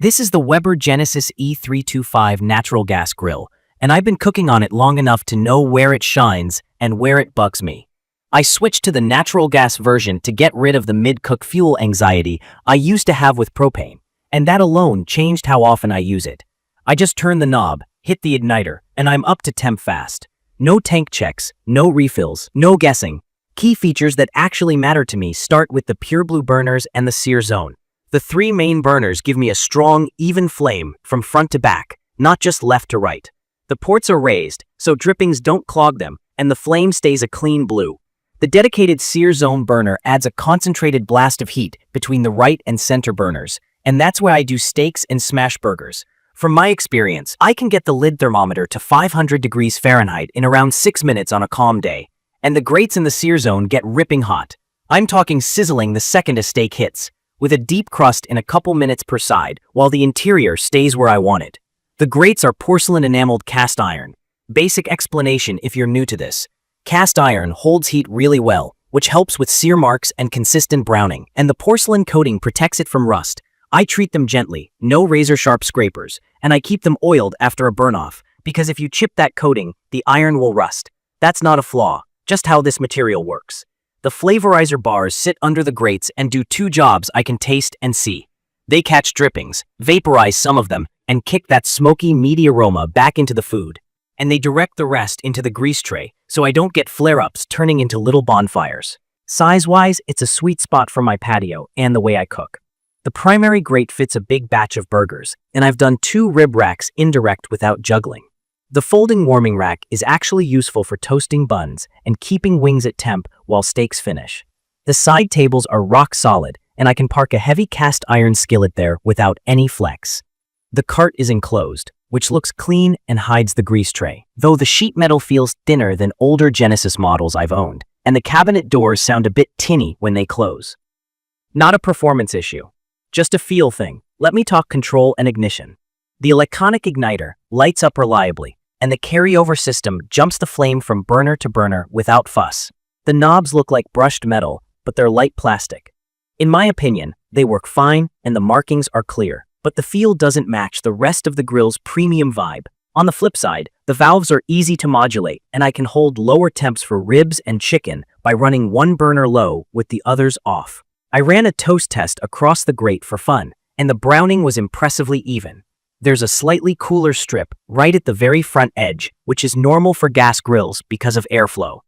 This is the Weber Genesis E-325 natural gas grill, and I've been cooking on it long enough to know where it shines and where it bugs me. I switched to the natural gas version to get rid of the mid-cook fuel anxiety I used to have with propane, and that alone changed how often I use it. I just turn the knob, hit the igniter, and I'm up to temp fast. No tank checks, no refills, no guessing. Key features that actually matter to me start with the pure blue burners and the sear zone. The three main burners give me a strong, even flame from front to back, not just left to right. The ports are raised, so drippings don't clog them, and the flame stays a clean blue. The dedicated sear zone burner adds a concentrated blast of heat between the right and center burners, and that's where I do steaks and smash burgers. From my experience, I can get the lid thermometer to 500 degrees Fahrenheit in around 6 minutes on a calm day, and the grates in the sear zone get ripping hot. I'm talking sizzling the second a steak hits, with a deep crust in a couple minutes per side, while the interior stays where I want it. The grates are porcelain enameled cast iron. Basic explanation if you're new to this. Cast iron holds heat really well, which helps with sear marks and consistent browning, and the porcelain coating protects it from rust. I treat them gently, no razor-sharp scrapers, and I keep them oiled after a burn-off, because if you chip that coating, the iron will rust. That's not a flaw, just how this material works. The flavorizer bars sit under the grates and do two jobs I can taste and see. They catch drippings, vaporize some of them, and kick that smoky, meaty aroma back into the food. And they direct the rest into the grease tray, so I don't get flare-ups turning into little bonfires. Size-wise, it's a sweet spot for my patio and the way I cook. The primary grate fits a big batch of burgers, and I've done 2 rib racks indirect without juggling. The folding warming rack is actually useful for toasting buns and keeping wings at temp while steaks finish. The side tables are rock solid, and I can park a heavy cast iron skillet there without any flex. The cart is enclosed, which looks clean and hides the grease tray, though the sheet metal feels thinner than older Genesis models I've owned, and the cabinet doors sound a bit tinny when they close. Not a performance issue, just a feel thing. Let me talk control and ignition. The electronic igniter lights up reliably, and the carryover system jumps the flame from burner to burner without fuss. The knobs look like brushed metal, but they're light plastic. In my opinion, they work fine and the markings are clear, but the feel doesn't match the rest of the grill's premium vibe. On the flip side, the valves are easy to modulate, and I can hold lower temps for ribs and chicken by running one burner low with the others off. I ran a toast test across the grate for fun, and the browning was impressively even. There's a slightly cooler strip right at the very front edge, which is normal for gas grills because of airflow.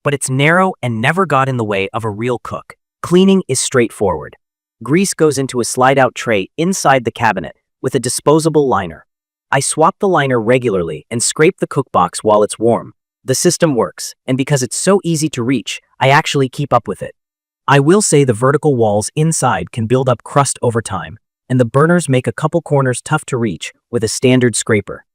But it's narrow and never got in the way of a real cook. Cleaning is straightforward. Grease goes into a slide-out tray inside the cabinet with a disposable liner. I swap the liner regularly and scrape the cookbox while it's warm. The system works, and because it's so easy to reach, I actually keep up with it. I will say the vertical walls inside can build up crust over time, and the burners make a couple corners tough to reach with a standard scraper.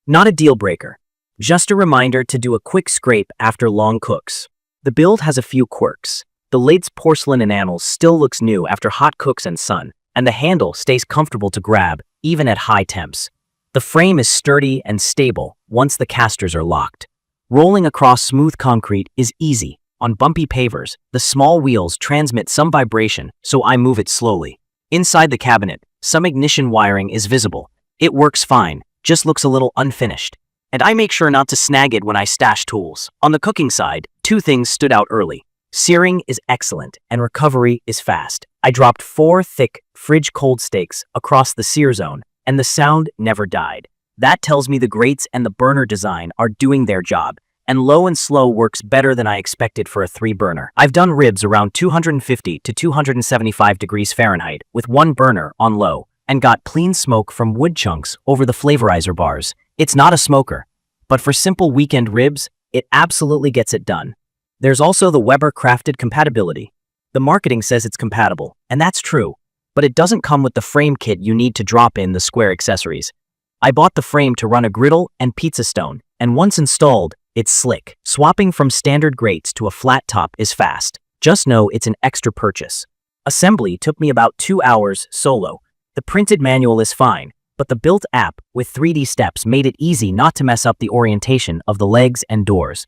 Not a deal breaker, just a reminder to do a quick scrape after long cooks. The build has a few quirks. The lid's porcelain enamel still looks new after hot cooks and sun, and the handle stays comfortable to grab, even at high temps. The frame is sturdy and stable once the casters are locked. Rolling across smooth concrete is easy. On bumpy pavers, the small wheels transmit some vibration, so I move it slowly. Inside the cabinet, some ignition wiring is visible. It works fine, just looks a little unfinished. And I make sure not to snag it when I stash tools. On the cooking side, 2 things stood out early. Searing is excellent, and recovery is fast. I dropped 4 thick, fridge-cold steaks across the sear zone, and the sound never died. That tells me the grates and the burner design are doing their job, and low and slow works better than I expected for a 3-burner. I've done ribs around 250 to 275 degrees Fahrenheit with 1 burner on low, and got clean smoke from wood chunks over the flavorizer bars. It's not a smoker, but for simple weekend ribs, it absolutely gets it done. There's also the Weber crafted compatibility. The marketing says it's compatible, and that's true, but it doesn't come with the frame kit you need to drop in the square accessories. I bought the frame to run a griddle and pizza stone, and once installed, it's slick. Swapping from standard grates to a flat top is fast. Just know it's an extra purchase. Assembly took me about 2 hours solo. The printed manual is fine, but the built app with 3D steps made it easy not to mess up the orientation of the legs and doors.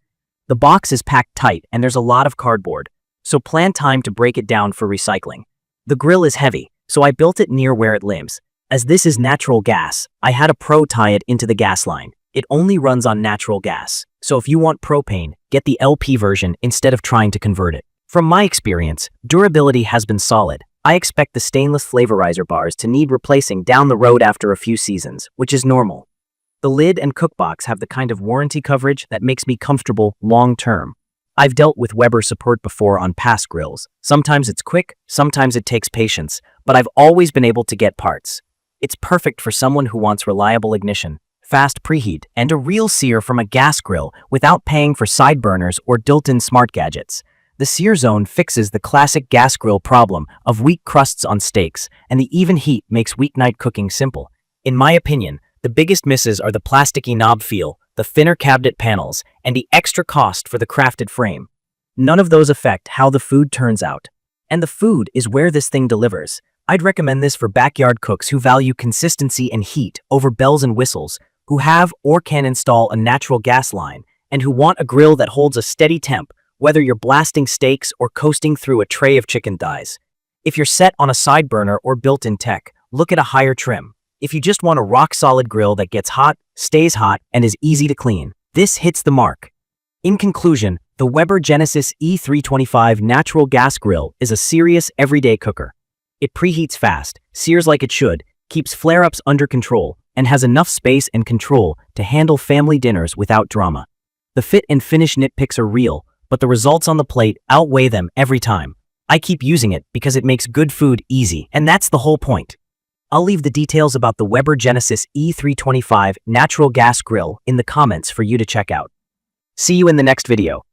The box is packed tight and there's a lot of cardboard, so plan time to break it down for recycling. The grill is heavy, so I built it near where it lives, As this is natural gas, I had a pro tie it into the gas line. It only runs on natural gas, so if you want propane, get the LP version instead of trying to convert it. From my experience, durability has been solid. I expect the stainless flavorizer bars to need replacing down the road after a few seasons, which is normal. The lid and cookbox have the kind of warranty coverage that makes me comfortable long-term. I've dealt with Weber support before on past grills. Sometimes it's quick, sometimes it takes patience, but I've always been able to get parts. It's perfect for someone who wants reliable ignition, fast preheat, and a real sear from a gas grill without paying for side burners or built-in smart gadgets. The sear zone fixes the classic gas grill problem of weak crusts on steaks, and the even heat makes weeknight cooking simple. In my opinion, the biggest misses are the plasticky knob feel, the thinner cabinet panels, and the extra cost for the crafted frame. None of those affect how the food turns out. And the food is where this thing delivers. I'd recommend this for backyard cooks who value consistency and heat over bells and whistles, who have or can install a natural gas line, and who want a grill that holds a steady temp, whether you're blasting steaks or coasting through a tray of chicken thighs. If you're set on a side burner or built-in tech, look at a higher trim. If you just want a rock-solid grill that gets hot, stays hot, and is easy to clean, this hits the mark. In conclusion, the Weber Genesis E-325 natural gas grill is a serious everyday cooker. It preheats fast, sears like it should, keeps flare-ups under control, and has enough space and control to handle family dinners without drama. The fit and finish nitpicks are real, but the results on the plate outweigh them every time. I keep using it because it makes good food easy, and that's the whole point. I'll leave the details about the Weber Genesis E-325 natural gas grill in the comments for you to check out. See you in the next video.